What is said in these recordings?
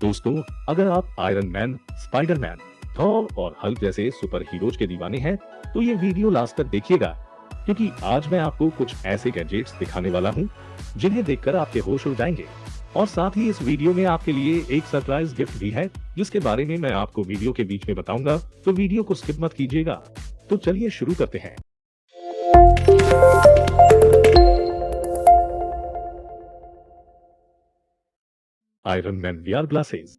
दोस्तों, अगर आप आयरन मैन, स्पाइडरमैन, थॉर और हल्क जैसे सुपर हीरोज के दीवाने हैं, तो ये वीडियो लास्ट तक देखिएगा, क्योंकि आज मैं आपको कुछ ऐसे गैजेट्स दिखाने वाला हूँ जिन्हें देखकर आपके होश उड़ जाएंगे। और साथ ही इस वीडियो में आपके लिए एक सरप्राइज गिफ्ट भी है, जिसके बारे में मैं आपको वीडियो के बीच में बताऊंगा, तो वीडियो को स्किप मत कीजिएगा। तो चलिए शुरू करते हैं। Iron man VR glasses.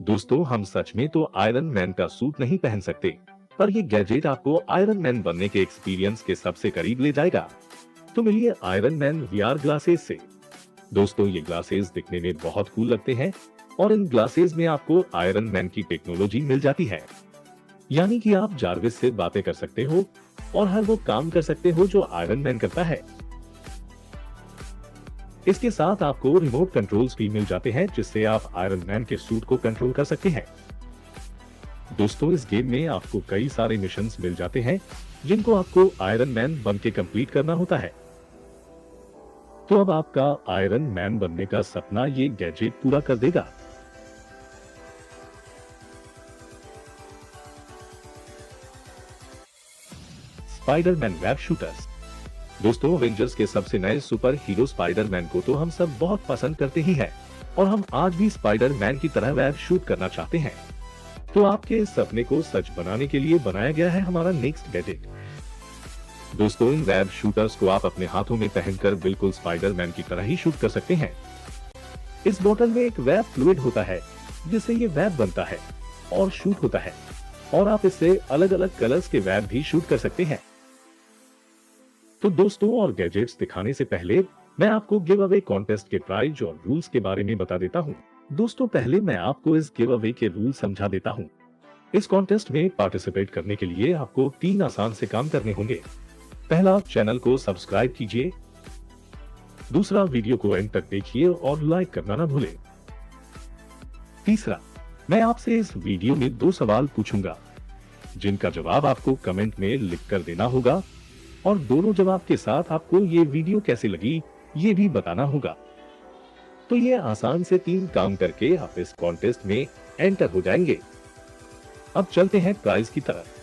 दोस्तों, हम सच में तो आयरन मैन का सूट नहीं पहन सकते, पर ये गैजेट आपको आयरन मैन बनने के एक्सपीरियंस के सबसे करीब ले जाएगा। तो मिलिए आयरन मैन वीआर ग्लासेस से। दोस्तों, ये ग्लासेस दिखने में बहुत कूल लगते हैं और इन ग्लासेस में आपको आयरन मैन की टेक्नोलॉजी मिल जाती है। यानी कि आप जार्विस से बातें कर सकते हो और हर वो काम कर सकते हो जो आयरन मैन करता है। इसके साथ आपको रिमोट कंट्रोल्स भी मिल जाते हैं, जिससे आप आयरन मैन के सूट को कंट्रोल कर सकते हैं। दोस्तों, इस गेम में आपको कई सारे मिशंस मिल जाते हैं जिनको आपको आयरन मैन बन के कंप्लीट करना होता है। तो अब आपका आयरन मैन बनने का सपना ये गैजेट पूरा कर देगा। Spiderman web shooters. दोस्तों, अवेंजर्स के सबसे नए सुपर हीरो स्पाइडरमैन को तो हम सब बहुत पसंद करते ही हैं, और हम आज भी स्पाइडरमैन की तरह वेब शूट करना चाहते हैं। तो आपके इस सपने को सच बनाने के लिए बनाया गया है हमारा नेक्स्ट गैजेट। दोस्तों, इन वेब शूटर्स को आप अपने हाथों में पहनकर बिल्कुल स्पाइडरमैन की तरह ही शूट कर सकते हैं। इस बोतल में एक वेब फ्लूइड होता है, जिससे ये वेब बनता है और शूट होता है, और आप इससे अलग अलग कलर्स के वेब भी शूट कर सकते हैं। तो दोस्तों, और गैजेट्स दिखाने से पहले मैं आपको गिव अवे कॉन्टेस्ट के प्राइज और रूल्स के बारे में बता देता हूँ। दोस्तों, पहले मैं आपको इस गिव अवे के रूल समझा देता हूँ। इस कॉन्टेस्ट में पार्टिसिपेट करने के लिए आपको 3 आसान से काम करने होंगे। पहला, चैनल को सब्सक्राइब कीजिए। दूसरा, वीडियो को एंड तक देखिए और लाइक करना ना भूलें। तीसरा, मैं आपसे इस वीडियो में 2 सवाल पूछूंगा, जिनका जवाब आपको कमेंट में लिखकर देना होगा, और दोनों जवाब के साथ आपको ये वीडियो कैसी लगी ये भी बताना होगा। तो ये आसान से 3 काम करके आप इस कॉन्टेस्ट में एंटर हो जाएंगे। अब चलते हैं प्राइज की तरफ।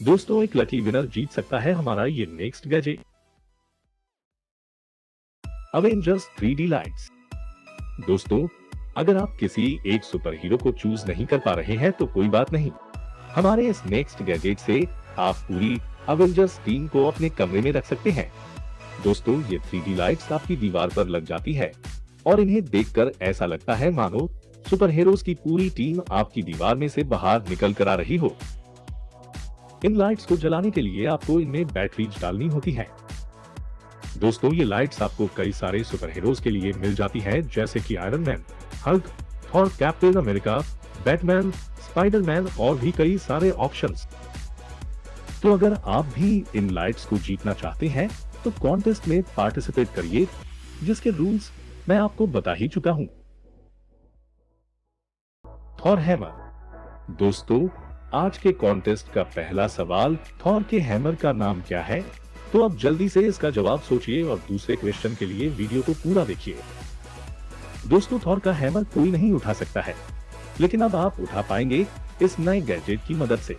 दोस्तों, एक लकी विनर जीत सकता है हमारा ये next gadget, Avengers 3D lights. दोस्तों, अगर आप किसी एक सुपर हीरो को चूज नहीं कर पा रहे हैं तो कोई बात नहीं, हमारे इस नेक्स्ट गैजेट से आप पूरी अवेंजर्स टीम को अपने कमरे में रख सकते हैं। दोस्तों, ये 3D लाइट्स आपकी दीवार पर लग जाती है और इन्हें देखकर ऐसा लगता है मानो सुपर हीरोज की पूरी टीम आपकी दीवार में से बाहर निकल कर आ रही हो। इन लाइट्स को जलाने के लिए आपको इनमें बैटरीज डालनी होती है। दोस्तों, ये लाइट्स आपको कई सारे सुपर हीरोज के लिए मिल जाती है, जैसे कि iron man, Hulk, Thor, captain America, Batman, Spiderman और भी कई सारे ऑप्शंस। तो अगर आप भी इन लाइट्स को जीतना चाहते हैं तो कॉन्टेस्ट में पार्टिसिपेट करिए, जिसके रूल्स मैं आपको बता ही चुका हूं। Thor hammer. दोस्तों, आज के कॉन्टेस्ट का पहला सवाल, थॉर के हैमर का नाम क्या है? तो अब जल्दी से इसका जवाब सोचिए और दूसरे क्वेश्चन के लिए वीडियो को पूरा देखिए। दोस्तों, थॉर का हैमर कोई नहीं उठा सकता है, लेकिन अब आप उठा पाएंगे इस नए गैजेट की मदद से।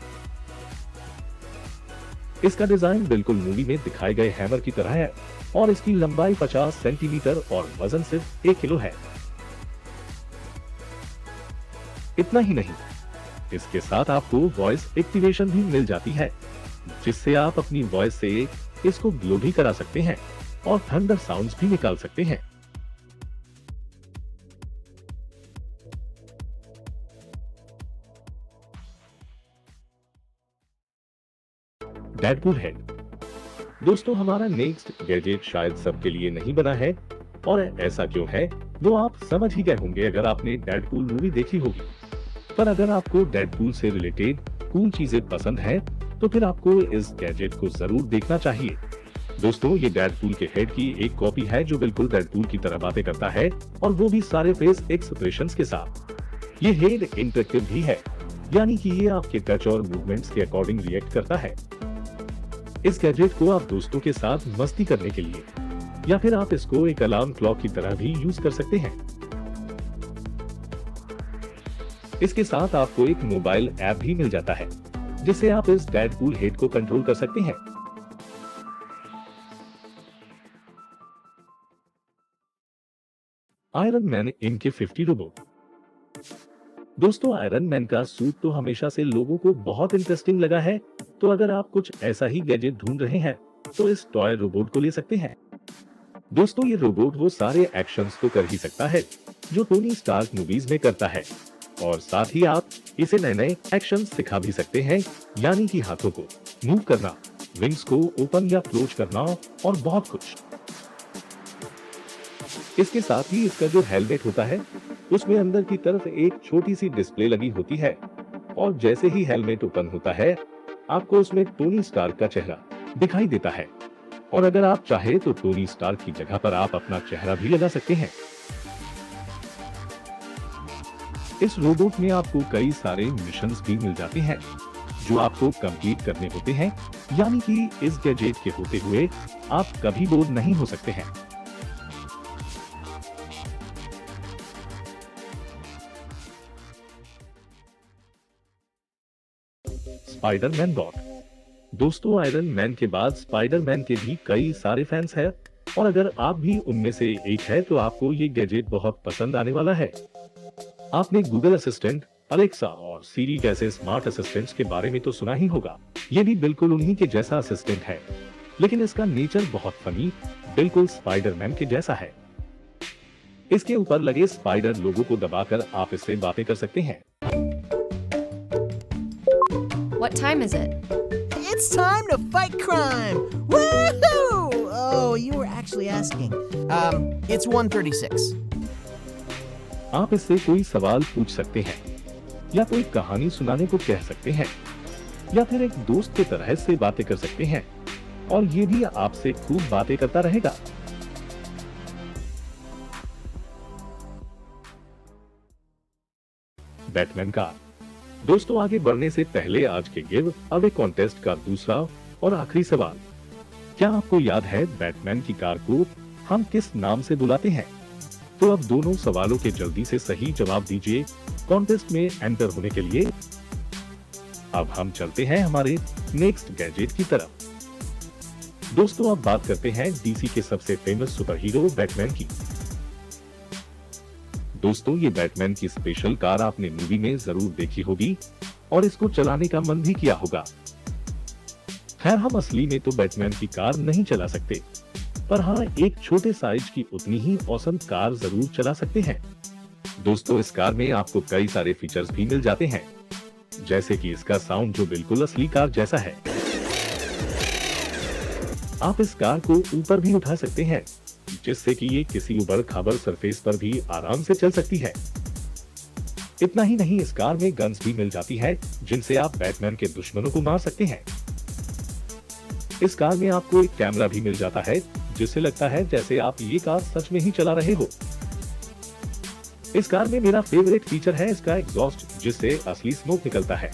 इसका डिजाइन बिल्कुल मूवी में दिखाए गए हैमर की तरह है और इसकी लंबाई 50 सेंटीमीटर और वजन सिर्फ 1 किलो है। इतना ही नहीं, इसके साथ आपको वॉइस एक्टिवेशन भी मिल जाती है, जिससे आप अपनी वॉइस से इसको ग्लो भी करा सकते हैं और थंडर साउंड्स भी निकाल सकते हैं। Deadpool head. दोस्तों, हमारा नेक्स्ट गैजेट शायद सबके लिए नहीं बना है, और ऐसा क्यों है वो आप समझ ही गए होंगे अगर आपने डेडपूल मूवी देखी होगी। पर अगर आपको डेडपूल से रिलेटेड कूल चीजें पसंद है तो फिर आपको इस गैजेट को जरूर देखना चाहिए। दोस्तों, ये डेडपूल के हेड की एक कॉपी है जो बिल्कुल डेडपूल की तरह बातें करता है, और वो भी सारे फेस एक्सप्रेशंस के साथ। ये हेड इंटरेक्टिव भी है, यानी कि ये आपके टच और मूवमेंट्स के अकॉर्डिंग रिएक्ट करता है। इस गैजेट को आप दोस्तों के साथ मस्ती करने के लिए, या फिर आप इसको एक अलार्म क्लॉक की तरह भी यूज कर सकते हैं। इसके साथ आपको एक मोबाइल ऐप भी मिल जाता है, जिससे आप इस डेडपूल हेड को कंट्रोल कर सकते हैं। आयरन मैन इनके 50 रोबोट। दोस्तों, आयरन मैन का सूट तो हमेशा से लोगों को बहुत इंटरेस्टिंग लगा है, तो अगर आप कुछ ऐसा ही गैजेट ढूंढ रहे हैं तो इस टॉय रोबोट को ले सकते हैं। दोस्तों, ये रोबोट वो सारे एक्शंस तो कर ही सकता है जो टोनी स्टार्क मूवीज में करता है, और साथ ही आप इसे नए नए एक्शन सिखा भी सकते हैं, यानी कि हाथों को मूव करना, विंग्स को ओपन या क्लोज करना और बहुत कुछ। इसके साथ ही इसका जो हेलमेट होता है उसमें अंदर की तरफ एक छोटी सी डिस्प्ले लगी होती है, और जैसे ही हेलमेट ओपन होता है आपको उसमें टोनी स्टार्क का चेहरा दिखाई देता है, और अगर आप चाहे तो टोनी स्टार्क की जगह पर आप अपना चेहरा भी लगा सकते हैं। इस रोबोट में आपको कई सारे मिशंस भी मिल जाते हैं जो आपको कंप्लीट करने होते हैं, यानी कि इस गैजेट के होते हुए आप कभी बोर नहीं हो सकते हैं। Spiderman bot. दोस्तों, आयरन मैन के बाद स्पाइडरमैन के भी कई सारे फैंस हैं, और अगर आप भी उनमें से एक है तो आपको ये गैजेट बहुत पसंद आने वाला है। आपने गूगल असिस्टेंट, अलेक्सा और सीरी जैसे स्मार्ट असिस्टेंट्स के बारे में तो सुना ही होगा। ये भी बिल्कुल उन्हीं के जैसा असिस्टेंट है, लेकिन इसका नेचर बहुत फनी, बिल्कुल स्पाइडरमैन के जैसा है। इसके ऊपर लगे स्पाइडर लोगो को दबाकर आप इससे बातें कर सकते हैं। What time is it? It's time to fight crime! Woohoo! Oh, you were actually asking. It's 1:36. आप इससे कोई सवाल पूछ सकते हैं, या कोई कहानी सुनाने को कह सकते हैं, या फिर एक दोस्त की तरह से बातें कर सकते हैं, और ये भी आपसे खूब बातें करता रहेगा। Batman car. दोस्तों, आगे बढ़ने से पहले आज के गिव अवे कॉन्टेस्ट का दूसरा और आखिरी सवाल। क्या आपको याद है बैटमैन की कार को हम किस नाम से बुलाते हैं? तो अब दोनों सवालों के जल्दी से सही जवाब दीजिए कॉन्टेस्ट में एंटर होने के लिए। अब हम चलते हैं हमारे नेक्स्ट गैजेट की तरफ। दोस्तों, अब बात करते हैं डीसी के सबसे फेमस सुपर हीरो बैटमैन की। दोस्तों, ये बैटमैन की स्पेशल कार आपने मूवी में जरूर देखी होगी और इसको चलाने का मन भी किया होगा। खैर, हम असली में तो बैटमैन की कार नहीं चला सकते, पर हाँ, एक छोटे साइज की उतनी ही औसम कार जरूर चला सकते हैं। दोस्तों, इस कार में आपको कई सारे फीचर्स भी मिल जाते हैं, जैसे कि इसका साउंड जो बिल्कुल असली कार जैसा है। आप इस कार को ऊपर भी उठा सकते हैं, जिससे कि ये किसी उबड़ खाबड़ सरफेस पर भी आराम से चल सकती है। इतना ही नहीं, इस कार में गन्स भी मिल जाती है, जिनसे आप बैटमैन के दुश्मनों को मार सकते हैं। इस कार में आपको एक कैमरा भी मिल जाता है, जिससे लगता है जैसे आप ये कार सच में ही चला रहे हो। इस कार में मेरा फेवरेट फीचर है इसका एग्जॉस्ट, जिससे असली स्मोक निकलता है,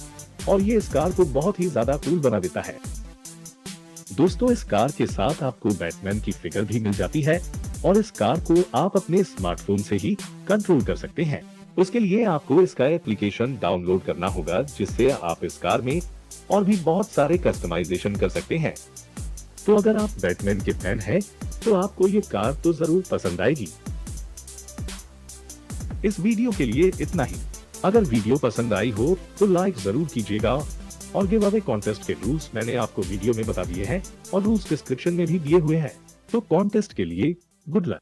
और ये इस कार को बहुत ही ज्यादा कूल बना देता है। दोस्तों, इस कार के साथ आपको बैटमैन की फिगर भी मिल जाती है, और इस कार को आप अपने स्मार्टफोन से ही कंट्रोल कर सकते हैं। उसके लिए आपको इसका एप्लीकेशन डाउनलोड करना होगा, जिससे आप इस कार में और भी बहुत सारे कस्टमाइजेशन कर सकते हैं। तो अगर आप बैटमैन के फैन हैं, तो आपको ये कार तो जरूर पसंद आएगी। इस वीडियो के लिए इतना ही। अगर वीडियो पसंद आई हो तो लाइक जरूर कीजिएगा, और गिव अवे कॉन्टेस्ट के रूल्स मैंने आपको वीडियो में बता दिए हैं और रूल्स डिस्क्रिप्शन में भी दिए हुए हैं। तो कॉन्टेस्ट के लिए गुड लक।